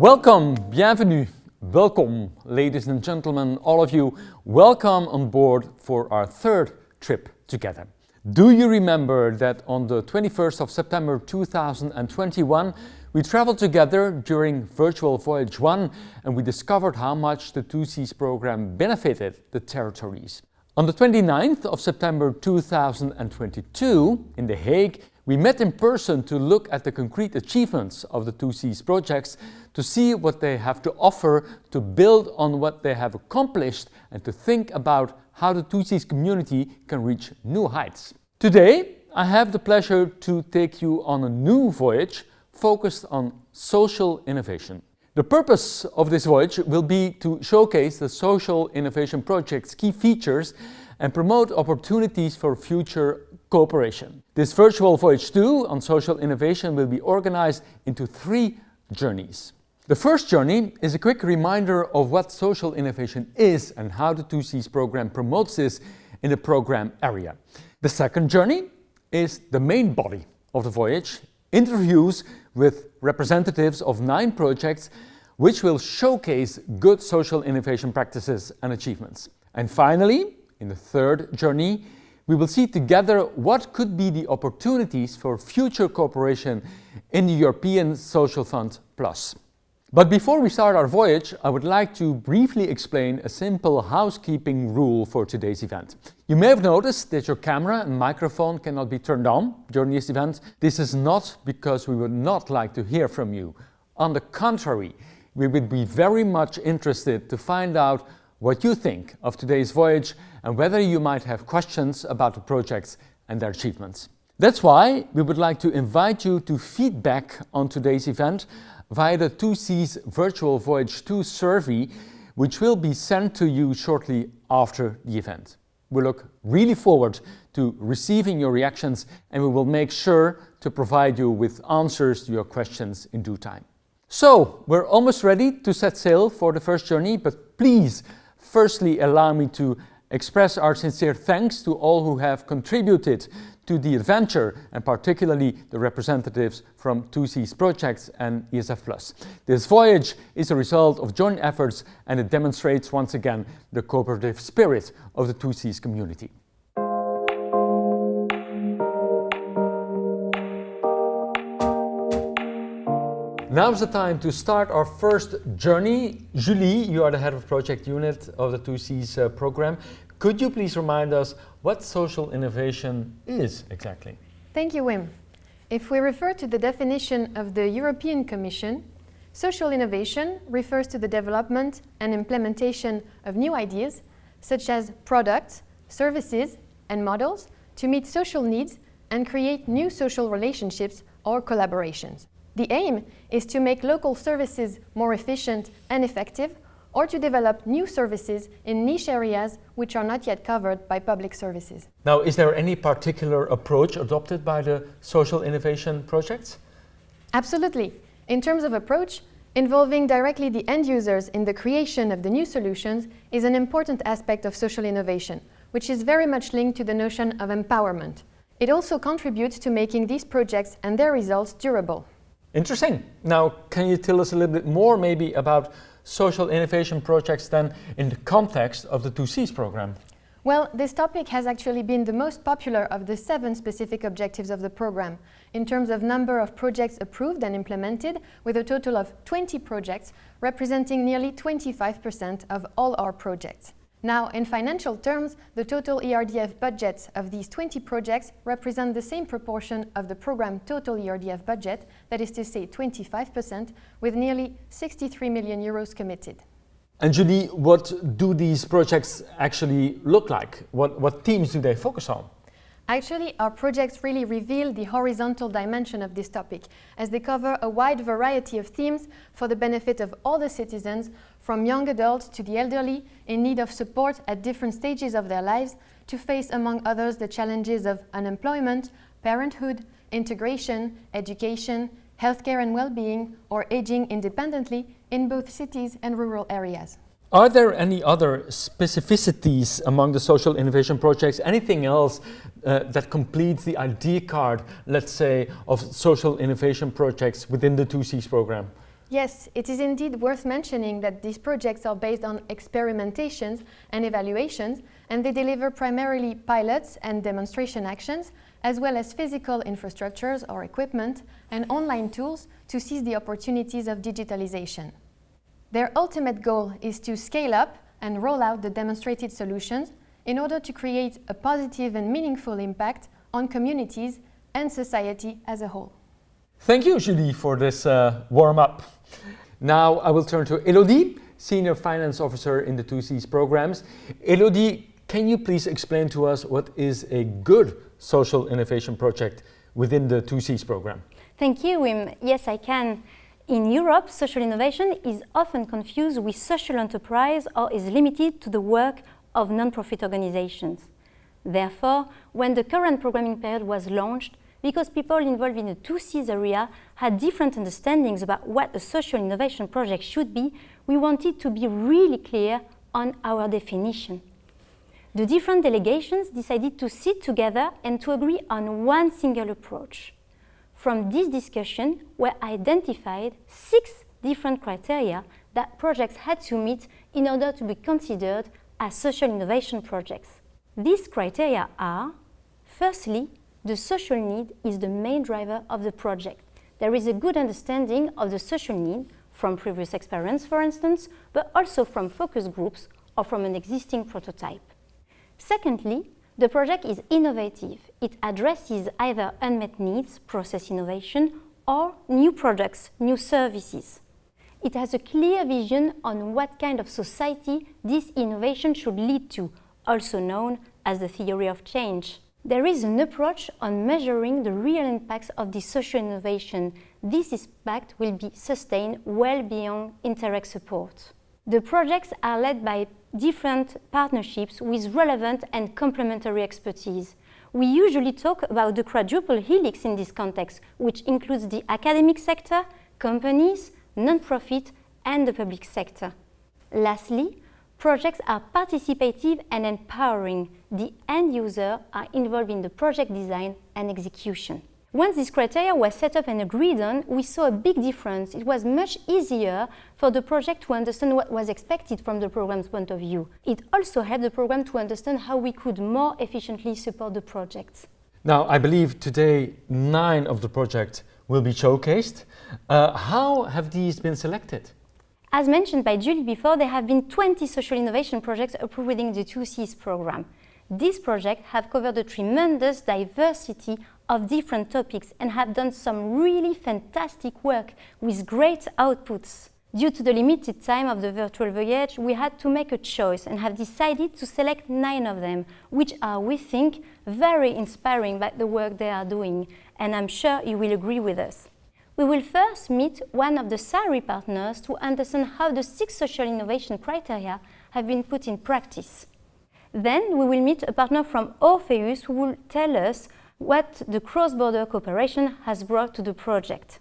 Welcome, bienvenue, welcome, ladies and gentlemen, all of you. Welcome on board for our third trip together. Do you remember that on the 21st of September 2021, we traveled together during Virtual Voyage 1 and we discovered how much the 2Cs program benefited the territories. On the 29th of September 2022 in The Hague, we met in person to look at the concrete achievements of the 2Cs projects, to see what they have to offer, to build on what they have accomplished, and to think about how the 2Cs community can reach new heights. Today, I have the pleasure to take you on a new voyage focused on social innovation. The purpose of this voyage will be to showcase the social innovation project's key features and promote opportunities for future cooperation. This Virtual Voyage 2 on social innovation will be organized into 3 journeys. The first journey is a quick reminder of what social innovation is and how the 2Cs program promotes this in the program area. The second journey is the main body of the voyage, interviews with representatives of 9 projects which will showcase good social innovation practices and achievements. And finally, in the third journey, we will see together what could be the opportunities for future cooperation in the European Social Fund Plus. But before we start our voyage, I would like to briefly explain a simple housekeeping rule for today's event. You may have noticed that your camera and microphone cannot be turned on during this event. This is not because we would not like to hear from you. On the contrary, we would be very much interested to find out what you think of today's voyage and whether you might have questions about the projects and their achievements. That's why we would like to invite you to feedback on today's event via the 2Cs Virtual Voyage 2 survey, which will be sent to you shortly after the event. We look really forward to receiving your reactions and we will make sure to provide you with answers to your questions in due time. So, we're almost ready to set sail for the first journey, but please, firstly allow me to express our sincere thanks to all who have contributed to the adventure, and particularly the representatives from 2Cs projects and ESF+. This voyage is a result of joint efforts and it demonstrates once again the cooperative spirit of the 2Cs community. Now is the time to start our first journey. Julie, you are the head of project unit of the 2Cs program. Could you please remind us what social innovation is exactly? Thank you, Wim. If we refer to the definition of the European Commission, social innovation refers to the development and implementation of new ideas, such as products, services, and models to meet social needs and create new social relationships or collaborations. The aim is to make local services more efficient and effective, or to develop new services in niche areas which are not yet covered by public services. Now, is there any particular approach adopted by the social innovation projects? Absolutely. In terms of approach, involving directly the end users in the creation of the new solutions is an important aspect of social innovation, which is very much linked to the notion of empowerment. It also contributes to making these projects and their results durable. Interesting. Now, can you tell us a little bit more maybe about social innovation projects then in the context of the 2Cs program? Well, this topic has actually been the most popular of the 7 specific objectives of the program in terms of number of projects approved and implemented, with a total of 20 projects representing nearly 25% of all our projects. Now, in financial terms, the total ERDF budgets of these 20 projects represent the same proportion of the program total ERDF budget, that is to say 25%, with nearly 63 million euros committed. And Julie, what do these projects actually look like? What themes do they focus on? Actually, our projects really reveal the horizontal dimension of this topic, as they cover a wide variety of themes for the benefit of all the citizens, from young adults to the elderly in need of support at different stages of their lives, to face, among others, the challenges of unemployment, parenthood, integration, education, healthcare and well-being, or aging independently in both cities and rural areas. Are there any other specificities among the social innovation projects, anything else that completes the ID card, let's say, of social innovation projects within the 2Cs program? Yes, it is indeed worth mentioning that these projects are based on experimentations and evaluations, and they deliver primarily pilots and demonstration actions, as well as physical infrastructures or equipment and online tools to seize the opportunities of digitalization. Their ultimate goal is to scale up and roll out the demonstrated solutions in order to create a positive and meaningful impact on communities and society as a whole. Thank you, Julie, for this warm-up. Now I will turn to Elodie, Senior Finance Officer in the 2Cs programs. Elodie, can you please explain to us what is a good social innovation project within the 2Cs program? Thank you, Wim. Yes, I can. In Europe, social innovation is often confused with social enterprise or is limited to the work of non-profit organizations. Therefore, when the current programming period was launched, because people involved in the 2Cs area had different understandings about what a social innovation project should be, we wanted to be really clear on our definition. The different delegations decided to sit together and to agree on one single approach. From this discussion were identified 6 different criteria that projects had to meet in order to be considered as social innovation projects. These criteria are, firstly, the social need is the main driver of the project. There is a good understanding of the social need from previous experience, for instance, but also from focus groups or from an existing prototype. Secondly, the project is innovative. It addresses either unmet needs, process innovation, or new products, new services. It has a clear vision on what kind of society this innovation should lead to, also known as the theory of change. There is an approach on measuring the real impacts of this social innovation. This impact will be sustained well beyond Interreg support. The projects are led by different partnerships with relevant and complementary expertise. We usually talk about the quadruple helix in this context, which includes the academic sector, companies, non-profit, and the public sector. Lastly, projects are participative and empowering. The end user are involved in the project design and execution. Once these criteria were set up and agreed on, we saw a big difference. It was much easier for the project to understand what was expected from the program's point of view. It also helped the program to understand how we could more efficiently support the projects. Now, I believe today 9 of the projects will be showcased. How have these been selected? As mentioned by Julie before, there have been 20 social innovation projects approved within the 2Cs program. These projects have covered a tremendous diversity of different topics and have done some really fantastic work with great outputs. Due to the limited time of the virtual Voyage, we had to make a choice and have decided to select 9 of them, which are, we think, very inspiring by the work they are doing, and I'm sure you will agree with us. We will first meet one of the SARI partners to understand how the 6 social innovation criteria have been put in practice. Then we will meet a partner from Orpheus who will tell us what the cross-border cooperation has brought to the project.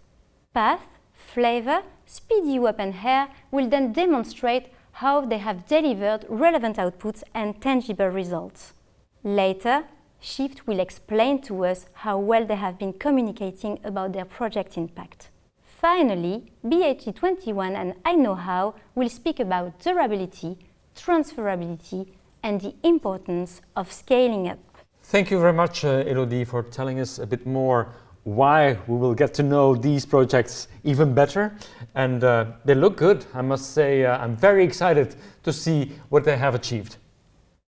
Path, Flavor, Speed You Up and Hair will then demonstrate how they have delivered relevant outputs and tangible results. Later, Shift will explain to us how well they have been communicating about their project impact. Finally, BHE21 and I Know How will speak about durability, transferability, and the importance of scaling up. Thank you very much, Elodie, for telling us a bit more why we will get to know these projects even better. And they look good. I must say, I'm very excited to see what they have achieved.